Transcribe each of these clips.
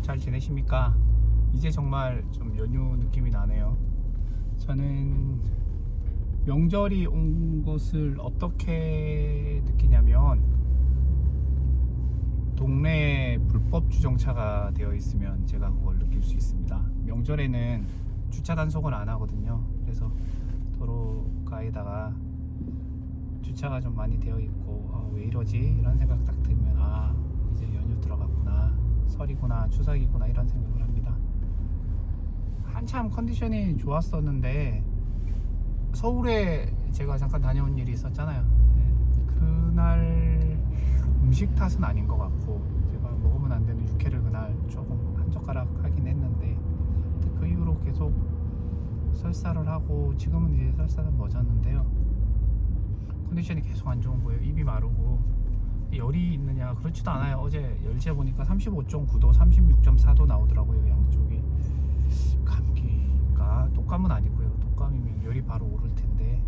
잘 지내십니까? 이제 정말 좀 연휴 느낌이 나네요. 저는 명절이 온 것을 어떻게 느끼냐면, 동네에 불법 주정차가 되어 있으면 제가 그걸 느낄 수 있습니다. 명절에는 주차 단속을 안 하거든요. 그래서 도로가에다가 주차가 좀 많이 되어 있고, 왜 이러지? 이런 생각 딱 들면, 이제 연휴 들어갔구나, 설이구나, 추석이구나, 이런 생각을 합니다. 한참 컨디션이 좋았었는데, 서울에 제가 잠깐 다녀온 일이 있었잖아요. 그날 음식 탓은 아닌 것 같고, 제가 먹으면 안 되는 육회를 그날 조금 한 젓가락 하긴 했는데, 그 이후로 계속 설사를 하고, 지금은 이제 설사는 멎었는데요. 컨디션이 계속 안 좋은 거예요. 입이 마르고. 열이 있느냐, 그렇지도 않아요. 어제 열재 보니까 35.9도 36.4도 나오더라고요. 양쪽이. 감기가, 독감은 아니고요. 독감이면 열이 바로 오를 텐데,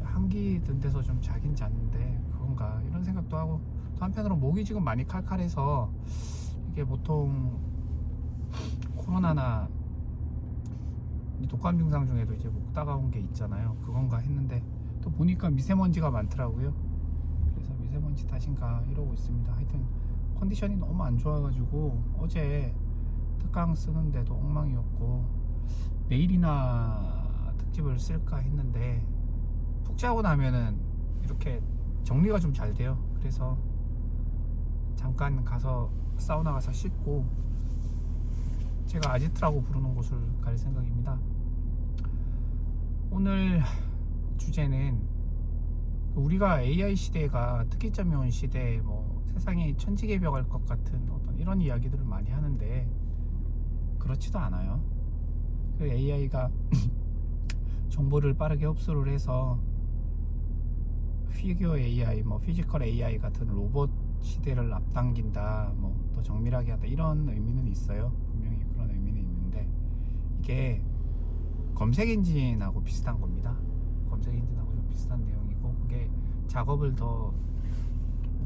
한기 든 데서 좀 자긴 잤는데 그건가, 이런 생각도 하고, 또 한편으로 목이 지금 많이 칼칼해서, 이게 보통 코로나나 독감 증상 중에도 이제 목 따가운 게 있잖아요. 그건가 했는데, 또 보니까 미세먼지가 많더라고요. 그래서 미세먼지 탓인가 이러고 있습니다. 하여튼 컨디션이 너무 안 좋아가지고 어제 특강 쓰는데도 엉망이었고, 내일이나 특집을 쓸까 했는데, 푹 자고 나면은 이렇게 정리가 좀 잘 돼요. 그래서 잠깐 가서 사우나 가서 씻고, 제가 아지트라고 부르는 곳을 갈 생각입니다. 오늘 주제는, 우리가 AI 시대가 특이점이 온 시대, 세상이 천지개벽할 것 같은 어떤 이런 이야기들을 많이 하는데, 그렇지도 않아요. 그 AI가 정보를 빠르게 흡수를 해서 피규어 AI, 피지컬 AI 같은 로봇 시대를 앞당긴다, 더 정밀하게 하다, 이런 의미는 있어요. 분명히 그런 의미는 있는데, 이게 검색 엔진하고 비슷한 겁니다. 검색 엔진하고 좀 비슷한 내용이고, 그게 작업을 더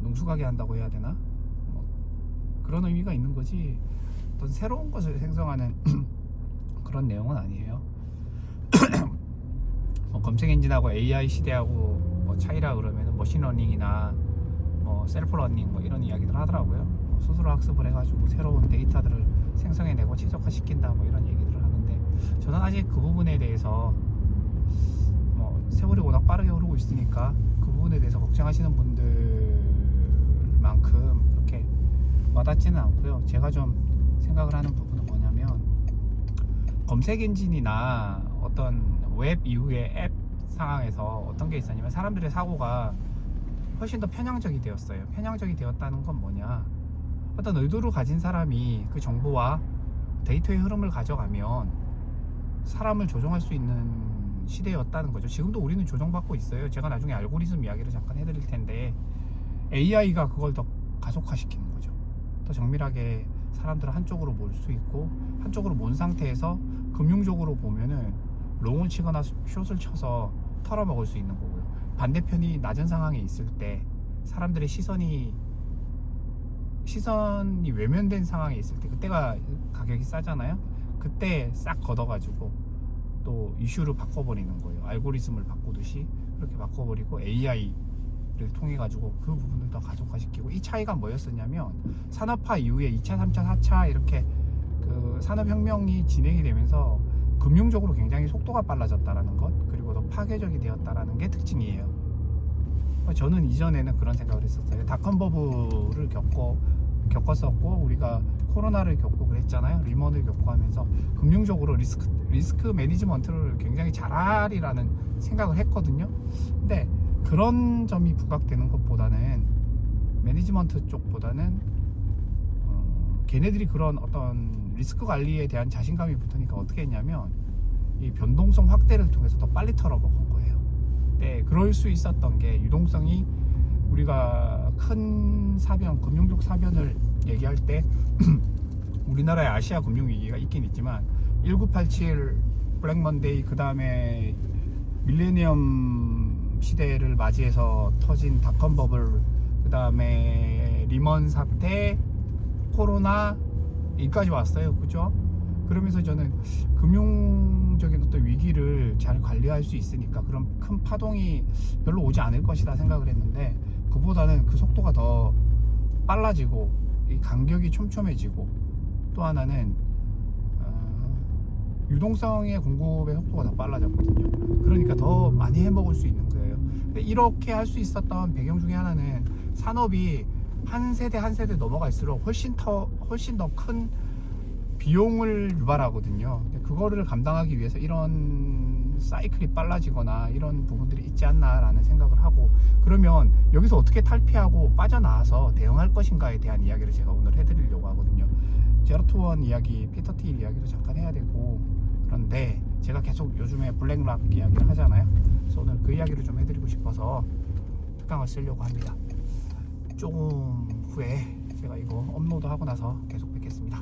능숙하게 한다고 해야 되나? 그런 의미가 있는 거지, 어떤 새로운 것을 생성하는 그런 내용은 아니에요. 검색 엔진하고 AI 시대하고 차이라 그러면 머신러닝이나 셀프러닝 이런 이야기들 하더라고요. 스스로 학습을 해가지고 새로운 데이터들을 생성해내고 최적화시킨다, 이런 얘기들을 하는데, 저는 아직 그 부분에 대해서, 세월이 워낙 빠르게 흐르고 있으니까 그 부분에 대해서 걱정하시는 분들만큼 그렇게 와닿지는 않고요. 제가 좀 생각을 하는 부분은 뭐냐면, 검색 엔진이나 어떤 웹 이후의 앱 상황에서 어떤 게 있었냐면, 사람들의 사고가 훨씬 더 편향적이 되었어요. 편향적이 되었다는 건 뭐냐, 어떤 의도를 가진 사람이 그 정보와 데이터의 흐름을 가져가면 사람을 조종할 수 있는 시대였다는 거죠. 지금도 우리는 조종받고 있어요. 제가 나중에 알고리즘 이야기를 잠깐 해드릴 텐데, AI가 그걸 더 가속화시키는 거죠. 더 정밀하게 사람들을 한쪽으로 몰 수 있고, 한쪽으로 몰 상태에서 금융적으로 보면은 롱을 치거나 숏을 쳐서 털어먹을 수 있는 거고요. 반대편이 낮은 상황에 있을 때, 사람들의 시선이 외면된 상황에 있을 때, 그때가 가격이 싸잖아요. 그때 싹 걷어가지고 또 이슈를 바꿔버리는 거예요. 알고리즘을 바꾸듯이 그렇게 바꿔버리고, AI를 통해 가지고 그 부분을 더 가속화시키고. 이 차이가 뭐였었냐면, 산업화 이후에 2차, 3차, 4차 이렇게 그 산업혁명이 진행이 되면서 금융적으로 굉장히 속도가 빨라졌다라는 것, 그리고 더 파괴적이 되었다라는 게 특징이에요. 저는 이전에는 그런 생각을 했었어요. 닷컴 버블을 겪었었고, 우리가 코로나를 겪고 그랬잖아요. 리먼을 겪고 하면서 금융적으로 리스크 매니지먼트를 굉장히 잘하리라는 생각을 했거든요. 근데 그런 점이 부각되는 것보다는, 매니지먼트 쪽보다는 걔네들이 그런 어떤 리스크 관리에 대한 자신감이 붙으니까 어떻게 했냐면, 이 변동성 확대를 통해서 더 빨리 털어먹은 거예요. 네, 그럴 수 있었던 게, 유동성이, 우리가 큰 사변, 금융적 사변을 얘기할 때 우리나라의 아시아 금융위기가 있긴 있지만, 1987 블랙 먼데이, 그 다음에 밀레니엄 시대를 맞이해서 터진 닷컴 버블, 그 다음에 리먼 사태, 코로나, 여기까지 왔어요. 그죠? 그러면서 저는 금융적인 어떤 위기를 잘 관리할 수 있으니까 그런 큰 파동이 별로 오지 않을 것이다 생각을 했는데, 그보다는 그 속도가 더 빨라지고 이 간격이 촘촘해지고, 또 하나는 유동성의 공급의 속도가 더 빨라졌거든요. 그러니까 더 많이 해먹을 수 있는 거예요. 이렇게 할 수 있었던 배경 중에 하나는 산업이 한 세대 한 세대 넘어갈수록 훨씬 더 큰 비용을 유발하거든요. 그거를 감당하기 위해서 이런 사이클이 빨라지거나 이런 부분들이 있지 않나라는 생각을 하고, 그러면 여기서 어떻게 탈피하고 빠져나와서 대응할 것인가에 대한 이야기를 제가 오늘 해드리려고 하거든요. 제로투원 이야기, 피터 틸 이야기도 잠깐 해야 되고, 그런데 제가 계속 요즘에 블랙락 이야기를 하잖아요. 그래서 오늘 그 이야기를 좀 해드리고 싶어서 특강을 쓰려고 합니다. 조금 후에 제가 이거 업로드 하고 나서 계속 뵙겠습니다.